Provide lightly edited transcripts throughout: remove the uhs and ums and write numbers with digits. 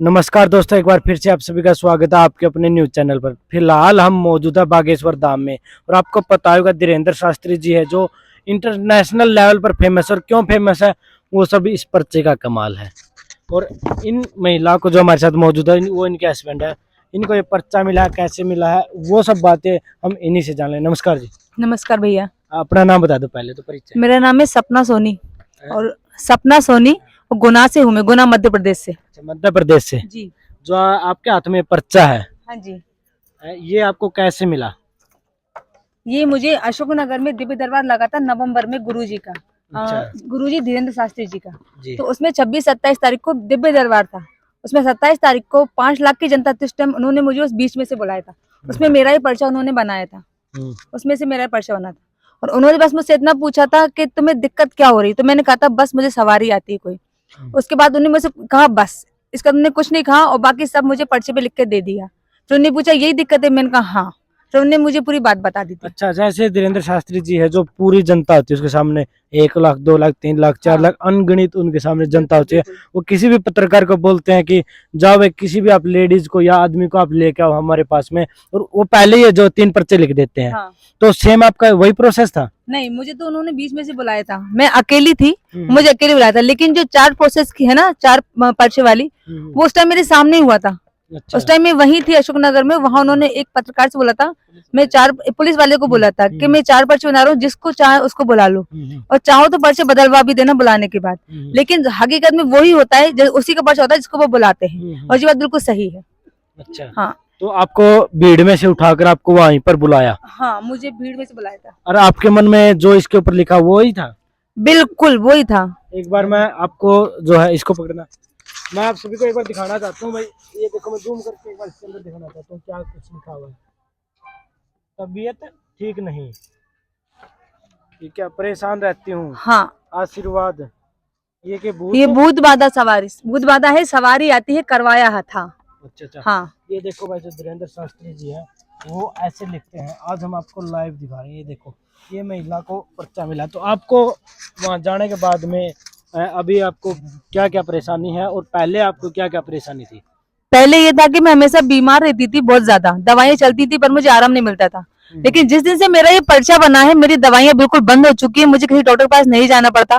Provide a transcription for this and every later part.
नमस्कार दोस्तों, एक बार फिर से आप सभी का स्वागत है आपके अपने न्यूज चैनल पर। फिलहाल हम मौजूद है बागेश्वर धाम में और आपको पता होगा धीरेन्द्र शास्त्री जी है जो इंटरनेशनल लेवल पर फेमस है। और क्यों फेमस है वो सब इस पर्चे का कमाल है। और इन महिला को जो हमारे साथ मौजूद है वो इनके हस्बैंड है। इनको ये पर्चा मिला है, कैसे मिला है, वो सब बातें हम इन्हीं से जान लें। नमस्कार जी। नमस्कार भैया। अपना नाम बता दो पहले तो, परिचय। मेरा नाम है सपना सोनी और सपना सोनी और गुना से हूँ मैं, गुना मध्य प्रदेश से। अच्छा, मध्य प्रदेश से जी। जो आपके हाथ में पर्चा है, हाँ जी। ये आपको कैसे मिला? ये मुझे अशोकनगर में दिव्य दरबार लगा था नवंबर में गुरुजी का। अच्छा। गुरुजी धीरेन्द्र शास्त्री जी का। जी। तो उसमें 26-27 तारीख को दिव्य दरबार था। उसमें 27 तारीख को 5 लाख की जनता थी उस टाइम। उन्होंने मुझे उस बीच में से बुलाया था। उसमें मेरा ही पर्चा उन्होंने बनाया था। उसमें से मेरा ही पर्चा बना था। और उन्होंने बस मुझसे इतना पूछा था कि तुम्हें दिक्कत क्या हो रही। तो मैंने कहा था बस मुझे सवारी आती है कोई। उसके बाद उन्होंने मुझसे कहा बस, इसका उन्होंने कुछ नहीं कहा और बाकी सब मुझे पर्चे पे लिख के दे दिया। फिर उन्होंने पूछा यही दिक्कत है, मैंने कहा हाँ। फिर उन्होंने मुझे पूरी बात बता दी थी। अच्छा, जैसे धीरेन्द्र शास्त्री जी है जो पूरी जनता होती है उसके सामने 1 लाख, 2 लाख, 3 लाख, 4 लाख अनगिनत उनके सामने जनता होती है। वो किसी भी पत्रकार को बोलते हैं कि जाओ किसी भी आप लेडीज को या आदमी को आप लेके आओ हमारे पास में, और वो पहले ही जो 3 पर्चे लिख देते हैं। हाँ। तो सेम आपका वही प्रोसेस था? नहीं, मुझे तो उन्होंने बीच में से बुलाया था। मैं अकेली थी, मुझे अकेले बुलाया था। लेकिन जो 4 प्रोसेस की है ना, 4 पर्चे वाली, वो उस टाइम मेरे सामने ही हुआ था। अच्छा। उस टाइम मैं वही थी अशोकनगर में। वहां उन्होंने एक पत्रकार से बोला था, मैं 4 पुलिस वाले को बोला था कि मैं 4 पर्चे बना रहा हूँ, जिसको चाहे उसको बुला लो और चाहो तो पर्चे बदलवा भी देना बुलाने के बाद। लेकिन हकीकत में वही होता है, उसी का पर्चा होता है जिसको वो बुलाते हैं। और ये बात बिल्कुल सही है। अच्छा। हाँ। तो आपको भीड़ में से उठाकर आपको वहीं पर बुलाया? हाँ, मुझे भीड़ में से बुलाया था। और आपके मन में जो इसके ऊपर लिखा वो ही था? बिल्कुल वही था। एक बार मैं आपको जो है इसको पकड़ना, मैं आप सभी को एक बार दिखाना चाहता हूँ भाई। ये देखो, मैं जूम करके एक बार इसके अंदर दिखाना चाहता हूँ क्या कुछ लिखा हुआ है। तबीयत ठीक नहीं, ठीक है, परेशान रहती हूँ, हाँ। आशीर्वाद, ये के भूत, ये भूत बाधा सवारी, भूत बाधा है, सवारी आती है, करवाया था। अच्छा अच्छा। हाँ। ये देखो भाई, जो धीरेन्द्र शास्त्री जी है वो ऐसे लिखते हैं। आज हम आपको लाइव दिखा रहे हैं। ये देखो, ये महिला को पर्चा मिला। तो आपको वहाँ जाने के बाद में अभी आपको क्या क्या परेशानी है और पहले आपको क्या क्या परेशानी थी? पहले ये था कि मैं हमेशा बीमार रहती थी, बहुत ज्यादा दवाइयाँ चलती थी पर मुझे आराम नहीं मिलता था। लेकिन जिस दिन से मेरा ये पर्चा बना है, मेरी दवाइयाँ बिल्कुल बंद हो चुकी है। मुझे किसी डॉक्टर के पास नहीं जाना पड़ता।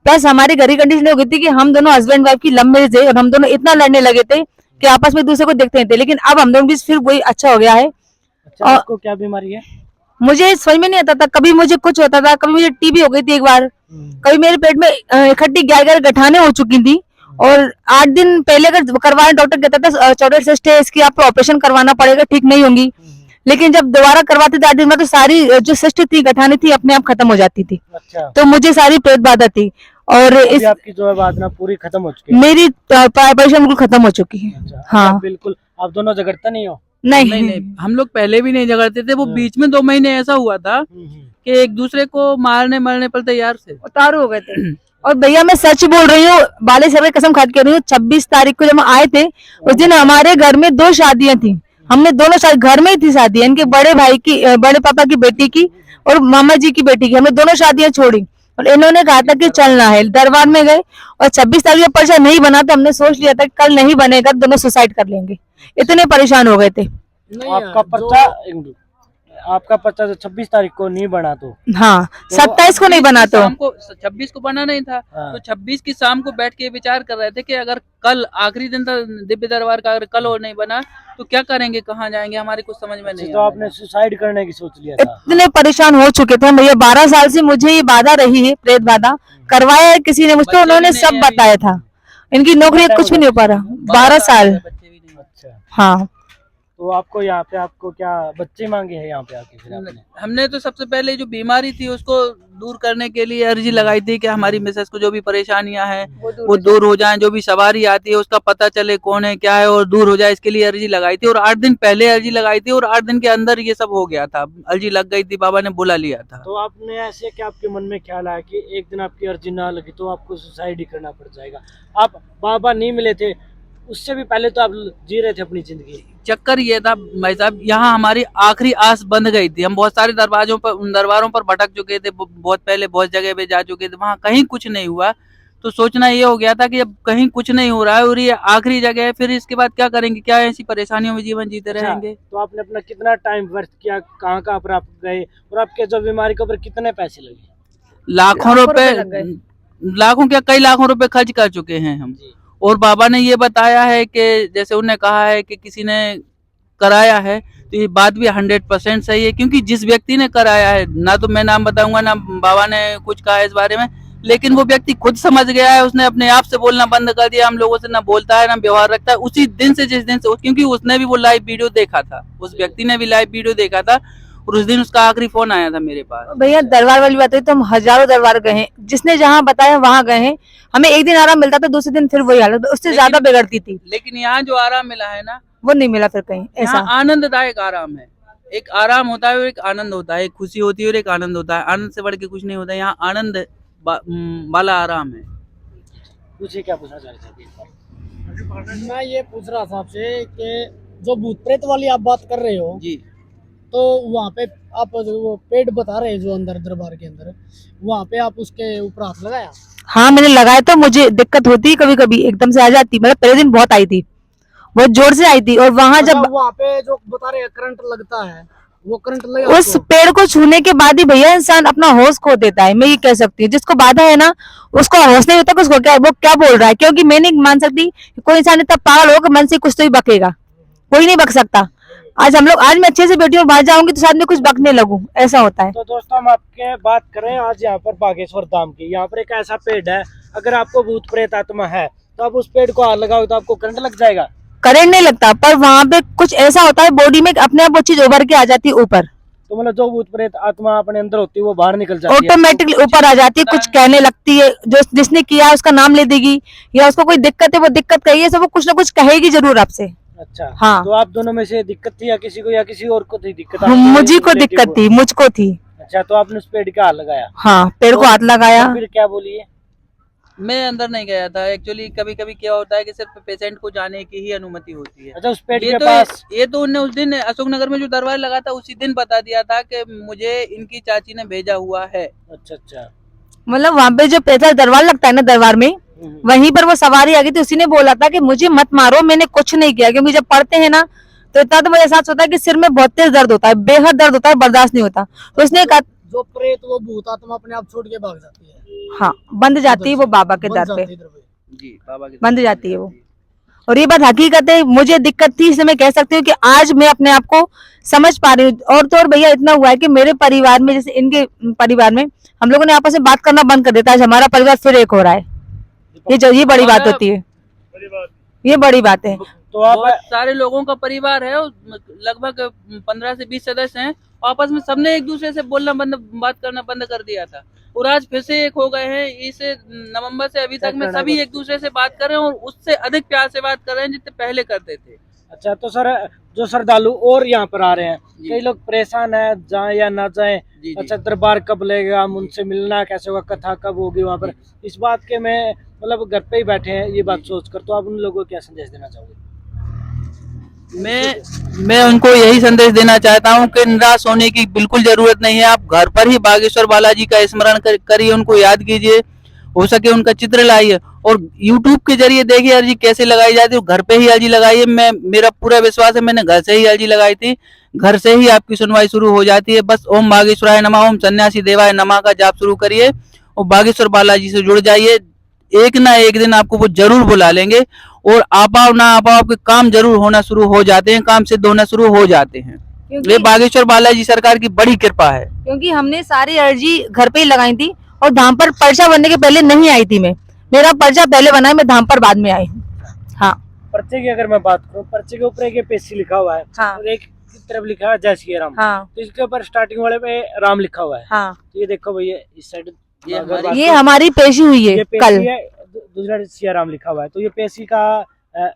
प्लस हमारी घर की कंडीशन हो गई थी कि हम दोनों हस्बैंड वाइफ की लव मैरिज है और हम दोनों इतना लड़ने लगे थे कि आपस में एक दूसरे को देखते नहीं थे। लेकिन अब हम दोनों बीच फिर वही अच्छा हो गया है। अच्छा, आपको क्या बीमारी है? मुझे समझ में नहीं आता था, कभी मुझे कुछ होता था, कभी मुझे टीबी हो गई थी एक बार, कभी मेरे पेट में इकट्ठी 11 गठाने हो चुकी थी। और 8 दिन पहले अगर करवाने, डॉक्टर कहता था चौड़र सिस्ट है इसकी, आपको ऑपरेशन करवाना पड़ेगा, ठीक नहीं होंगी। लेकिन जब दोबारा करवाते थे 8 दिन में, तो सारी जो सिस्ट थी, गठाने थी, अपने आप खत्म हो जाती थी। अच्छा। तो मुझे सारी पेट बाधा थी और इस आपकी जो है बात ना पूरी खत्म हो चुकी है? मेरी परेशानी बिल्कुल खत्म हो चुकी है। अच्छा। हाँ। बिल्कुल। आप दोनों झगड़ते नहीं हो? नहीं नहीं, हम लोग पहले भी नहीं झगड़ते थे। वो बीच में 2 महीने ऐसा हुआ था कि एक दूसरे को मारने मरने पर तैयार थे, उतारू हो गए थे। और भैया मैं सच बोल रही हूँ, बाले सर कसम खा के कह रही हूँ, 26 तारीख को जब हम आए थे उस दिन हमारे घर में 2 शादियां थी। हमने दोनों शादी घर में ही थी शादी, इनके बड़े भाई की, बड़े पापा की बेटी की और मामा जी की बेटी की। हमने दोनों शादियां छोड़ी और इन्होंने कहा था कि चलना है, दरबार में गए। और 26 तारीख को पर्चा नहीं बना तो हमने सोच लिया था कि कल नहीं बनेगा, दोनों सुसाइड कर लेंगे। इतने परेशान हो गए थे। आपका पर्चा, आपका पर्चा जो 26 तारीख को नहीं बना तो? हाँ, 27 को नहीं बना तो। शाम को 26 को बना नहीं था। हाँ। तो 26 की शाम को बैठ के विचार कर रहे थे कि अगर कल आखिरी दिन था दिव्य दरबार का, अगर कल और नहीं बना तो क्या करेंगे, कहाँ जाएंगे, हमारे कुछ समझ में नहीं। तो आपने सुसाइड करने की सोच लिया था? इतने परेशान हो चुके थे भैया, 12 साल से मुझे ये बाधा रही है, प्रेत बाधा। करवाया है किसी ने मुझको, उन्होंने सब बताया था। इनकी नौकरी कुछ भी नहीं हो पा रहा। 12 साल। अच्छा। हाँ। तो आपको यहाँ पे आपको क्या बच्चे मांगे हैं यहाँ पे आके फिर आपने? हमने तो सबसे पहले जो बीमारी थी उसको दूर करने के लिए अर्जी लगाई थी कि हमारी मिसेस को जो भी परेशानियां हैं वो दूर हो जाएं, जो भी सवारी आती है उसका पता चले कौन है क्या है और दूर हो जाए, इसके लिए अर्जी लगाई थी। और 8 दिन पहले अर्जी लगाई थी और 8 दिन के अंदर ये सब हो गया था, अर्जी लग गई थी, बाबा ने बुला लिया था। तो आपने ऐसे क्या आपके मन में ख्याल आया कि एक दिन आपकी अर्जी ना लगी तो आपको सुसाइड ही करना पड़ जाएगा? आप बाबा नहीं मिले थे, उससे भी पहले तो आप जी रहे थे अपनी जिंदगी। चक्कर ये था भाई साहब, यहाँ हमारी आखिरी आस बंध गई थी। हम बहुत सारे दरबारों पर भटक चुके थे, बहुत पहले बहुत जगह पे जा चुके थे, वहाँ कहीं कुछ नहीं हुआ। तो सोचना ये हो गया था कि अब कहीं कुछ नहीं हो रहा है और ये आखिरी जगह है, फिर इसके बाद क्या करेंगे, क्या ऐसी परेशानियों में जीवन जीते अच्छा, रहेंगे। तो आपने अपना कितना टाइम व्यर्थ किया, कहाँ कहाँ पर आप गए और आपके जो बीमारी के ऊपर कितने पैसे लगे? लाखों लाखों रुपए, रुपए लग गए। लाखों क्या कई लाखों रुपए खर्च कर चुके हैं हम। जी। और बाबा ने ये बताया है कि जैसे उन्होंने कहा है कि किसी ने कराया है, तो ये बात भी 100% सही है, क्योंकि जिस व्यक्ति ने कराया है, ना तो मैं नाम बताऊंगा ना बाबा ने कुछ कहा है इस बारे में, लेकिन वो व्यक्ति खुद समझ गया है, उसने अपने आप से बोलना बंद कर दिया, हम लोगों से ना बोलता है ना व्यवहार रखता है उसी दिन से, जिस दिन से, क्योंकि उसने भी वो लाइव वीडियो देखा था, उस व्यक्ति ने भी लाइव वीडियो देखा था और उस दिन उसका आखिरी फोन आया था मेरे पास। भैया दरबार वाली बात हुई तो हम हजारों दरबार गए हैं, जिसने जहाँ बताया वहां गए हैं। हमें एक दिन आराम मिलता था, दूसरे दिन फिर वही हालत, उससे लेकिन- ज्यादा बिगड़ती थी। लेकिन यहाँ जो आराम मिला है ना, वो नहीं मिला फिर कहीं यहाँ ऐसा। आनंददायक आराम है। एक आराम होता है और एक आनंद होता है, एक खुशी होती है और एक आनंद होता है। आनंद से बढ़ के कुछ नहीं होता, यहाँ आनंद वाला आराम है। पूछिए क्या पूछना चाह रहे थे? मैं ये पूछ रहा था आपसे कि जो भूत प्रेत वाली आप बात कर रहे हो, जी, तो वहाँ पे आप जो वो पेड़ बता रहे हैं जो अंदर दरबार के अंदर, वहाँ पे आप उसके ऊपर हाथ लगाया? हाँ मैंने लगाया, तो मुझे दिक्कत होती है कभी कभी, एकदम से आ जाती, मतलब पहले दिन बहुत आई थी, बहुत जोर से आई थी। और वहां अच्छा, जब वहाँ पे जो बता रहे हैं करंट लगता है, वो करंट लगा उस पेड़ को छूने के बाद ही भैया इंसान अपना होश खो देता है, मैं ये कह सकती हूँ। जिसको बाधा है ना, उसको होश नहीं होता कि उसको क्या, वो क्या बोल रहा है, क्योंकि मैं नहीं मान सकती कि कोई इंसान इतना पागल हो कि मन से कुछ तो ही बकेगा, कोई नहीं बक सकता। आज मैं अच्छे से बैठी हूँ, बाहर जाऊंगी तो शायद मैं कुछ बकने लगूं, ऐसा होता है। तो दोस्तों हम आपके बात करें आज यहाँ पर बागेश्वर धाम की, यहाँ पर एक ऐसा पेड़ है, अगर आपको भूत प्रेत आत्मा है तो आप उस पेड़ को हाथ लगाओ तो आपको करंट लग जाएगा। करंट नहीं लगता, पर वहां पे कुछ ऐसा होता है बॉडी में, अपने आप वो चीज उभर के आ जाती है ऊपर, तो मतलब जो भूत प्रेत आत्मा अपने अंदर होती है वो बाहर निकल जाती है, ऑटोमेटिकली ऊपर आ जाती है, कुछ कहने लगती है, जो जिसने किया है उसका नाम ले देगी, या उसको कोई दिक्कत है वो दिक्कत कही है, सब वो कुछ ना कुछ कहेगी जरूर आपसे। अच्छा, हाँ। तो आप दोनों में से दिक्कत थी या किसी को या किसी और को थी दिक्कत? मुझे को दिक्कत थी, मुझको थी। अच्छा, तो आपने उस पेड़ का हाथ लगाया? हाँ, पेड़ को हाथ लगाया। तो फिर क्या बोलिए? मैं अंदर नहीं गया था एक्चुअली। कभी कभी क्या होता है कि सिर्फ पेशेंट को जाने की ही अनुमति होती है। अच्छा, उस पेड़ ये के तो पास ये तो उनने उस दिन अशोकनगर में जो दरबार लगा था उसी दिन बता दिया था कि मुझे इनकी चाची ने भेजा हुआ है। अच्छा अच्छा, मतलब वहाँ पे जो पैसा दरबार लगता है ना, दरबार में वहीं पर वो सवारी आ गई थी, उसी ने बोला था कि मुझे मत मारो, मैंने कुछ नहीं किया। क्योंकि जब पढ़ते हैं ना तो इतना तो मुझे एहसास होता है कि सिर में बहुत तेज दर्द होता है, बेहद दर्द होता है, बर्दाश्त नहीं होता। तो उसने कहा जो प्रेत वो भूत आत्मा अपने आप छोड़ के भाग जाती है, हाँ, बंद जाती है वो बाबा के बन दर जाती पे, है इधर पे। जी, बाबा के बंद जाती है वो। और ये बात हकीकत है, मुझे दिक्कत थी, इसलिए मैं कह सकती हूँ कि आज मैं अपने आप को समझ पा रही हूँ। और तो और भैया इतना हुआ है कि मेरे परिवार में, जैसे इनके परिवार में, हम लोगों ने आपस में बात करना बंद कर देता है। आज हमारा परिवार फिर एक हो रहा है, ये बड़ी बात होती है, ये बड़ी बात है। तो आप बहुत सारे लोगों का परिवार है, लगभग 15 से 20 सदस्य हैं। आपस में सबने एक दूसरे से बोलना बात करना बंद कर दिया था और आज फिर से एक हो गए हैं। इस नवंबर से अभी तक में सभी एक दूसरे से बात कर रहे हैं और उससे अधिक प्यार से बात कर रहे हैं जितने पहले करते थे। अच्छा, तो सर जो श्रद्धालु और यहाँ पर आ रहे हैं, कई लोग परेशान है, जाए या ना जाए। जी। अच्छा, दरबार कब लगेगा, हम उनसे मिलना कैसे होगा, कथा कब होगी वहाँ पर, इस बात के मैं मतलब घर पे ही बैठे हैं ये बात सोचकर, तो आप उन लोगों को क्या संदेश देना चाहोगे? मैं उनको यही संदेश देना चाहता हूँ कि निराश होने की बिल्कुल जरूरत नहीं है। आप घर पर ही बागेश्वर बालाजी का स्मरण करिए, उनको याद कीजिए, हो सके उनका चित्र लाइए और YouTube के जरिए देखिए अर्जी कैसे लगाई जाती है। घर पे ही अर्जी लगाइए। मेरा पूरा विश्वास है, मैंने घर से ही अर्जी लगाई थी, घर से ही आपकी सुनवाई शुरू हो जाती है। बस ओम बागेश्वराय नमः, ओम सन्यासी देवाय नमः का जाप शुरू करिए और बागेश्वर बालाजी से जुड़ जाइए। एक ना एक दिन आपको वो जरूर बुला लेंगे और आपाओ ना आपाओ आपके काम जरूर होना शुरू हो जाते हैं, काम सिद्ध होना शुरू हो जाते हैं। ये बागेश्वर बालाजी सरकार की बड़ी कृपा है। क्योंकि हमने सारी अर्जी घर पे ही लगाई थी और धाम पर पर्चा बनने के पहले नहीं आई थी मैं, मेरा पर्चा पहले बना है, मैं धाम पर बाद में आई हूँ। हाँ, पर्चे की अगर मैं बात करूँ, पर्चे के ऊपर एक पेशी लिखा हुआ है हाँ, और एक की तरफ लिखा है जय श्री राम। हाँ, तो इसके ऊपर स्टार्टिंग वाले पे राम लिखा हुआ है। हाँ, तो ये देखो भैया इस साइड ये हमारी पेशी हुई है ये कल। पेशी है, दूसरा सिया राम लिखा हुआ है। तो ये पेशी का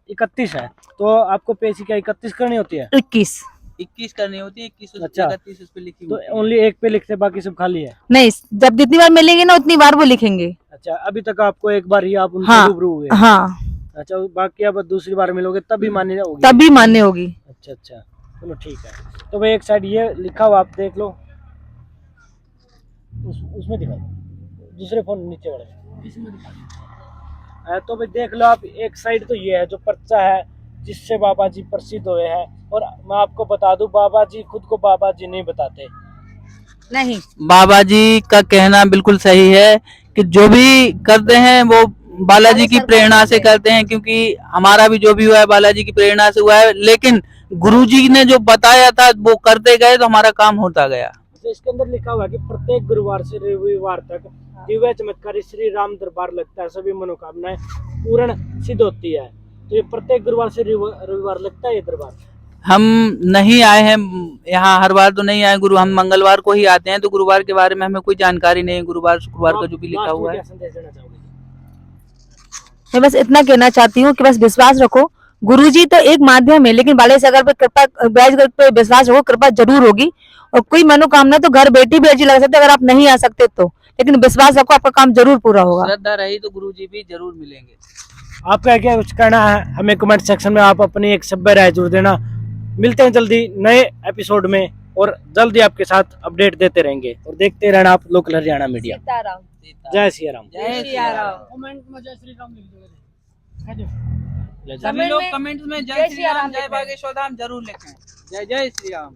31 है, तो आपको पेशी का 31 करनी होती है। 21 करनी होती है, 21 अच्छा। 31 उस पे लिखी तो होती है। ओनली एक पे लिखते, बाकी सब खाली है। नहीं, जब जितनी बार मिलेंगे ना उतनी बार वो लिखेंगे। अच्छा, अभी तक आपको एक बार ही आप उनसे हाँ, रूबरू हुए? हाँ, अच्छा, बाकी अब दूसरी बार मिलोगे तभी मान्य होगी? तभी मान्य होगी। अच्छा अच्छा, चलो ठीक है। तो भाई एक साइड ये लिखा हुआ आप देख लो, उसमें दिखाओ, दूसरे फोन नीचे वाले इसमें दिखाओ। तो भाई देख लो आप, एक साइड तो ये है जो पर्चा है जिससे बाबा जी प्रसिद्ध हुए हैं, और मैं आपको बता दूं बाबा जी खुद को बाबा जी नहीं बताते। नहीं, बाबा जी का कहना बिल्कुल सही है कि जो भी करते हैं वो बालाजी की प्रेरणा से करते हैं, क्योंकि हमारा भी जो भी हुआ है बालाजी की प्रेरणा से हुआ है, लेकिन गुरुजी ने जो बताया था वो करते गए तो हमारा काम होता गया। तो इसके अंदर लिखा हुआ है कि प्रत्येक गुरुवार से रविवार तक दिव्य चमत्कारी श्री राम दरबार लगता है, सभी मनोकामनाएं पूर्ण सिद्ध होती है। तो ये प्रत्येक गुरुवार से रविवार लगता है ये दरबार। हम नहीं आए हैं यहाँ, हर बार तो नहीं आए गुरु, हम मंगलवार को ही आते हैं, तो गुरुवार के बारे में हमें कोई जानकारी नहीं है। गुरुवार शुक्रवार का जो भी लिखा हुआ है। संदेश देना चाहोगे? मैं बस इतना कहना चाहती हूँ कि बस विश्वास रखो, गुरुजी तो एक माध्यम है, लेकिन बाले सागर पे कृपा, बैजगढ़ पे विश्वास रखो, कृपा जरूर होगी। और कोई मनोकामना तो घर बैठी भी अर्जी लगा सकते अगर आप नहीं आ सकते तो, लेकिन विश्वास रखो आपका काम जरूर पूरा होगा। श्रद्धा रही तो गुरुजी भी जरूर मिलेंगे। आपका क्या कुछ कहना है हमें कमेंट सेक्शन में आप अपनी एक सभ्य राय जरूर देना। मिलते हैं जल्दी नए एपिसोड में, और जल्दी आपके साथ अपडेट देते रहेंगे, और देखते रहना आप लोकल हरियाणा मीडिया। सीताराम। जय सिया राम। जय सिया राम। कमेंट में जय श्री राम लिख दोगे। सभी लोग कमेंट्स में जय श्री राम, जय बागेश्वर धाम जरूर लिखें। जय जय श्री राम।